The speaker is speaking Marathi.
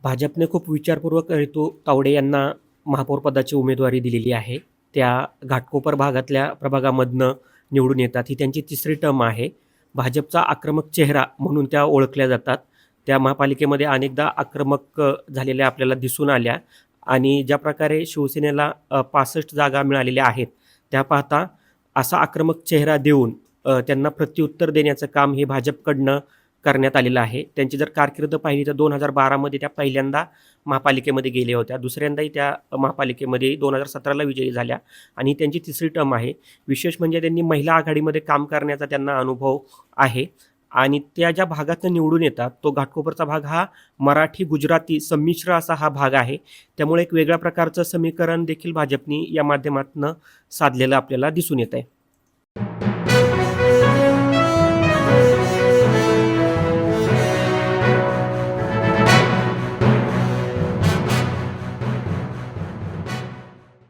भाजपने खूप विचारपूर्वक रितू तावडे यांना महापौरपदाची उमेदवारी दिलेली आहे. त्या घाटकोपर भागातल्या प्रभागामधनं निवडून येतात. ही त्यांची तिसरी टर्म आहे. भाजपचा आक्रमक चेहरा म्हणून त्या ओळखल्या जातात. त्या महापालिकेमध्ये अनेकदा आक्रमक झालेल्या आपल्याला दिसून आल्या आणि ज्या प्रकारे शिवसेनेला 65 जागा मिळालेल्या आहेत, त्या पाहता असा आक्रमक चेहरा देऊन त्यांना प्रत्युत्तर देण्याचं काम हे भाजपकडनं करण्यात आलेलं आहे. त्यांची जर कारकीर्द पाहिली तर 2012 मध्ये त्या पहिल्यांदा महापालिकेमध्ये गेल्या होत्या. दुसऱ्यांदाही त्या महापालिकेमध्ये 2017ला विजयी झाल्या आणि त्यांची तिसरी टर्म आहे. विशेष म्हणजे त्यांनी महिला आघाडीमध्ये काम करण्याचा त्यांना अनुभव आहे आणि त्या ज्या भागातून निवडून येतात, तो घाटकोपरचा भाग हा मराठी, गुजराती संमिश्र असा हा भाग आहे. त्यामुळे एक वेगळ्या प्रकारचं समीकरण देखील भाजपनी या माध्यमातून साधलेलं आपल्याला दिसून येत आहे.